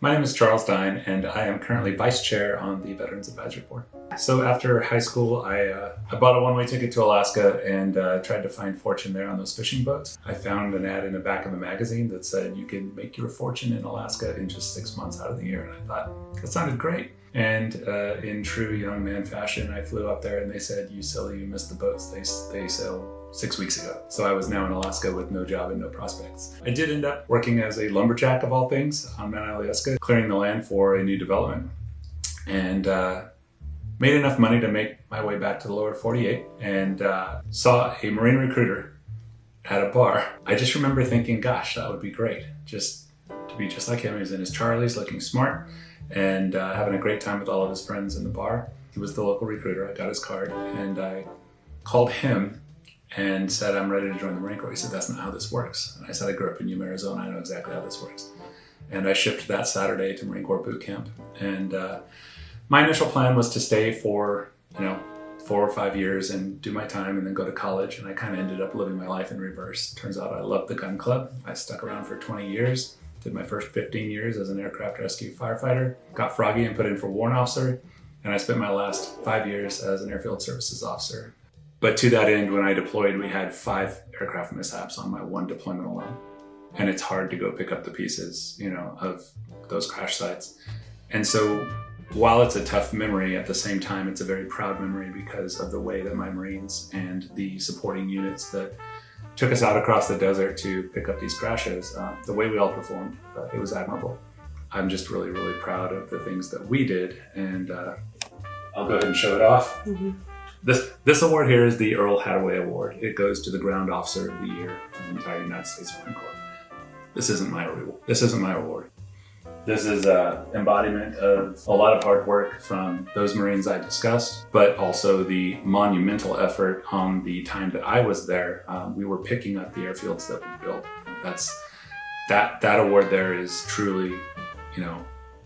My name is Charles Dine, and I am currently Vice Chair on the Veterans Advisory Board. So after high school, I bought a one-way ticket to Alaska and tried to find fortune there on those fishing boats. I found an ad in the back of the magazine that said you can make your fortune in Alaska in just 6 months out of the year, and I thought, that sounded great. And in true young man fashion, I flew up there and they said, "You silly, you missed the boats. They sailed 6 weeks ago." So I was now in Alaska with no job and no prospects. I did end up working as a lumberjack of all things on Mount Alyeska, clearing the land for a new development, and made enough money to make my way back to the lower 48 and saw a Marine recruiter at a bar. I just remember thinking, gosh, that would be great. Just to be just like him. He was in his Charlies, looking smart, and having a great time with all of his friends in the bar. He was the local recruiter. I got his card and I called him and said, "I'm ready to join the Marine Corps." He said, "That's not how this works." And I said, "I grew up in Yuma, Arizona. I know exactly how this works." And I shipped that Saturday to Marine Corps boot camp. And my initial plan was to stay for, 4 or 5 years and do my time and then go to college. And I kind of ended up living my life in reverse. Turns out I loved the gun club. I stuck around for 20 years. Did my first 15 years as an aircraft rescue firefighter, got froggy and put in for warrant officer, and I spent my last 5 years as an airfield services officer. But to that end, when I deployed, we had 5 aircraft mishaps on my one deployment alone. And it's hard to go pick up the pieces, of those crash sites. And so while it's a tough memory, at the same time, it's a very proud memory because of the way that my Marines and the supporting units that took us out across the desert to pick up these crashes, the way we all performed, it was admirable. I'm just really, really proud of the things that we did, and I'll go ahead and show it off. Mm-hmm. This award here is the Earl Hathaway Award. It goes to the Ground Officer of the Year from the entire United States Marine Corps. This isn't my award. This is an embodiment of a lot of hard work from those Marines I discussed, but also the monumental effort on the time that I was there. We were picking up the airfields that we built. That award there is truly,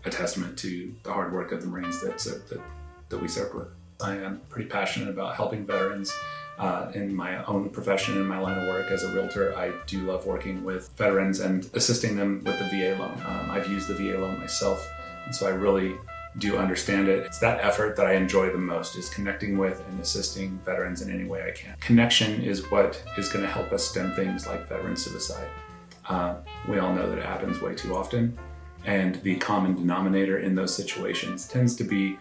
a testament to the hard work of the Marines that we served with. I am pretty passionate about helping veterans in my own profession, in my line of work as a realtor. I do love working with veterans and assisting them with the VA loan. I've used the VA loan myself, and so I really do understand it. It's that effort that I enjoy the most, is connecting with and assisting veterans in any way I can. Connection is what is going to help us stem things like veteran suicide. We all know that it happens way too often, and the common denominator in those situations tends to be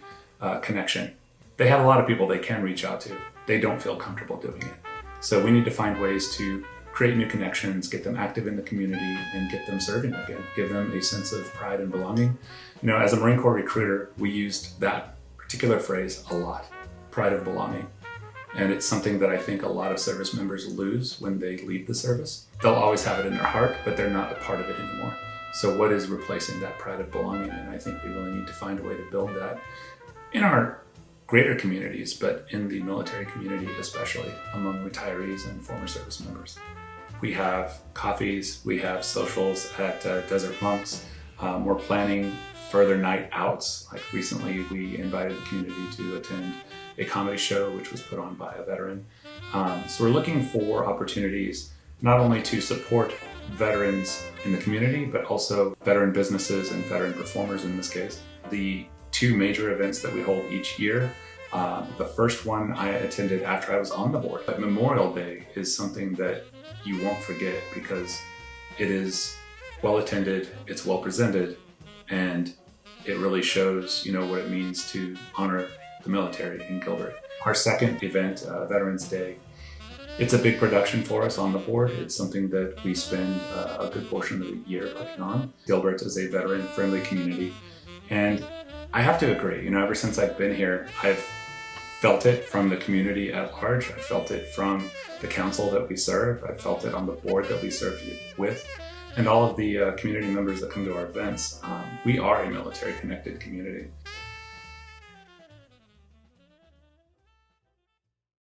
connection. They have a lot of people they can reach out to. They don't feel comfortable doing it. So we need to find ways to create new connections, get them active in the community, and get them serving again. Give them a sense of pride and belonging. As a Marine Corps recruiter, we used that particular phrase a lot, pride of belonging. And it's something that I think a lot of service members lose when they leave the service. They'll always have it in their heart, but they're not a part of it anymore. So what is replacing that pride of belonging? And I think we really need to find a way to build that in our greater communities, but in the military community, especially among retirees and former service members. We have coffees, we have socials at Desert Monks. We're planning further night outs. Like recently, we invited the community to attend a comedy show, which was put on by a veteran. So we're looking for opportunities not only to support veterans in the community, but also veteran businesses and veteran performers in this case. The 2 major events that we hold each year. The first one I attended after I was on the board. But Memorial Day is something that you won't forget because it is well attended, it's well presented, and it really shows, what it means to honor the military in Gilbert. Our second event, Veterans Day, it's a big production for us on the board. It's something that we spend a good portion of the year putting on. Gilbert is a veteran-friendly community, and I have to agree, ever since I've been here, I've felt it from the community at large. I felt it from the council that we serve. I felt it on the board that we serve with, and all of the community members that come to our events. We are a military-connected community.